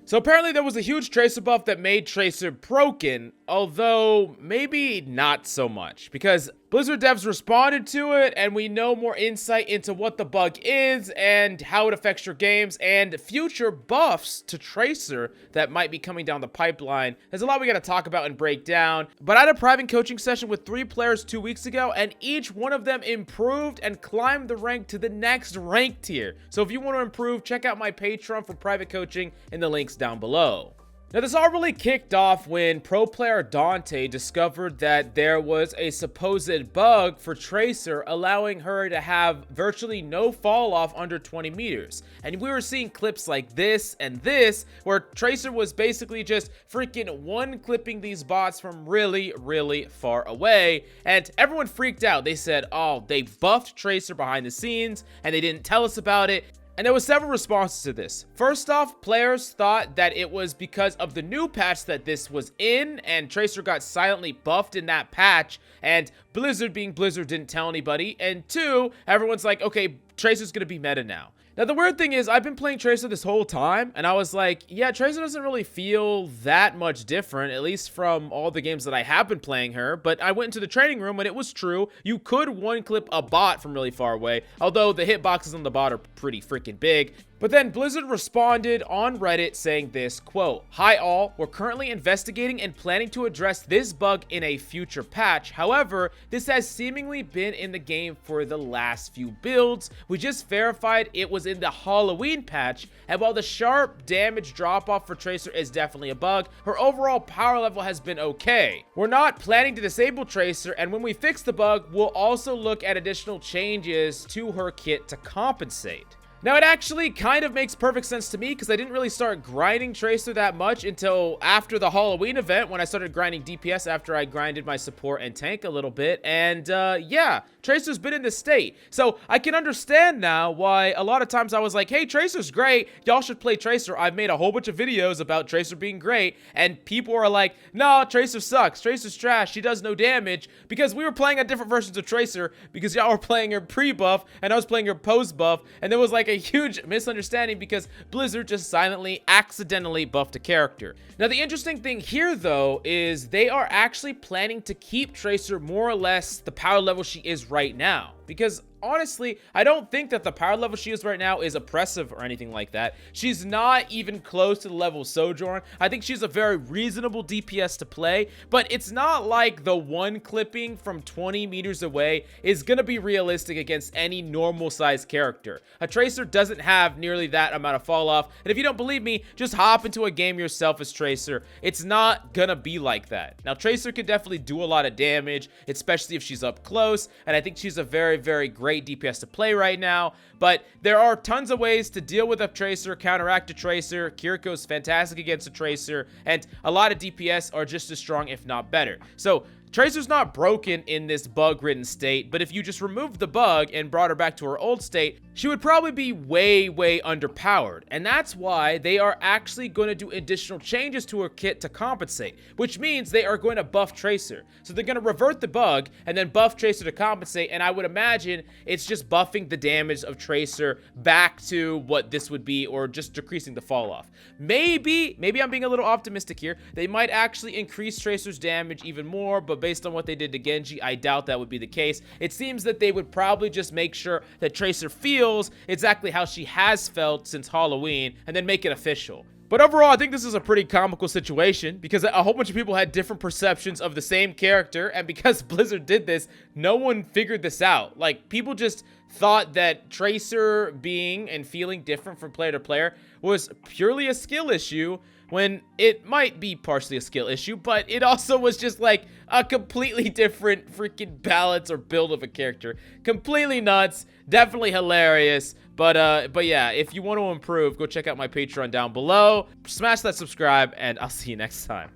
So apparently there was a huge Tracer buff that made Tracer broken, although maybe not so much, because Blizzard devs responded to it, and we know more insight into what the bug is and how it affects your games and future buffs to Tracer that might be coming down the pipeline. There's a lot we gotta talk about and break down, but I had a private coaching session with 3 players 2 weeks ago, and each one of them improved and climbed the rank to the next rank tier. So if you want to improve, check out my Patreon for private coaching in the links down below. Now, this all really kicked off when pro player Dante discovered that there was a supposed bug for Tracer allowing her to have virtually no fall off under 20 meters. And we were seeing clips like this and this, where Tracer was basically just freaking one-clipping these bots from really, really far away. And everyone freaked out. They said, oh, they buffed Tracer behind the scenes and they didn't tell us about it. And there were several responses to this. First off, players thought that it was because of the new patch that this was in, and Tracer got silently buffed in that patch, and Blizzard being Blizzard didn't tell anybody. And 2, everyone's like, okay, Tracer's gonna be meta now. Now, the weird thing is, I've been playing Tracer this whole time, and I was like, yeah, Tracer doesn't really feel that much different, at least from all the games that I have been playing her, but I went into the training room, and it was true. You could one-clip a bot from really far away, although the hitboxes on the bot are pretty freaking big. But then Blizzard responded on Reddit saying this, quote, "Hi all, we're currently investigating and planning to address this bug in a future patch. However, this has seemingly been in the game for the last few builds. We just verified it was in the Halloween patch, and while the sharp damage drop-off for Tracer is definitely a bug, her overall power level has been okay. We're not planning to disable Tracer, and when we fix the bug, we'll also look at additional changes to her kit to compensate." Now, it actually kind of makes perfect sense to me because I didn't really start grinding Tracer that much until after the Halloween event when I started grinding DPS after I grinded my support and tank a little bit. And yeah, Tracer's been in this state. So I can understand now why a lot of times I was like, hey, Tracer's great. Y'all should play Tracer. I've made a whole bunch of videos about Tracer being great. And people are like, no, Tracer sucks. Tracer's trash. She does no damage. Because we were playing on different versions of Tracer because y'all were playing her pre-buff and I was playing her post-buff. And there was like a huge misunderstanding because Blizzard just silently, accidentally buffed a character. Now, the interesting thing here, though, is they are actually planning to keep Tracer more or less the power level she is right now. Because honestly, I don't think that the power level she is right now is oppressive or anything like that. She's not even close to the level of Sojourn. I think she's a very reasonable DPS to play, but it's not like the one clipping from 20 meters away is gonna be realistic against any normal sized character. A Tracer doesn't have nearly that amount of fall off, and if you don't believe me, just hop into a game yourself as Tracer. It's not gonna be like that. Now, Tracer can definitely do a lot of damage, especially if she's up close, and I think she's a very, very great DPS to play right now, but there are tons of ways to deal with a Tracer, counteract a Tracer. Kiriko's fantastic against a Tracer, and a lot of DPS are just as strong, if not better. So Tracer's not broken in this bug-ridden state, but if you just removed the bug and brought her back to her old state, she would probably be way, way underpowered. And that's why they are actually going to do additional changes to her kit to compensate, which means they are going to buff Tracer. So they're going to revert the bug and then buff Tracer to compensate, and I would imagine it's just buffing the damage of Tracer back to what this would be, or just decreasing the fall off. Maybe I'm being a little optimistic here. They might actually increase Tracer's damage even more, but based on what they did to Genji, I doubt that would be the case. It seems that they would probably just make sure that Tracer feels exactly how she has felt since Halloween and then make it official. But overall, I think this is a pretty comical situation because a whole bunch of people had different perceptions of the same character, and because Blizzard did this, no one figured this out. Like, people just thought that Tracer being and feeling different from player to player was purely a skill issue, when it might be partially a skill issue, but it also was just like a completely different freaking balance or build of a character. Completely nuts, definitely hilarious, but yeah, if you want to improve, go check out my Patreon down below, smash that subscribe, and I'll see you next time.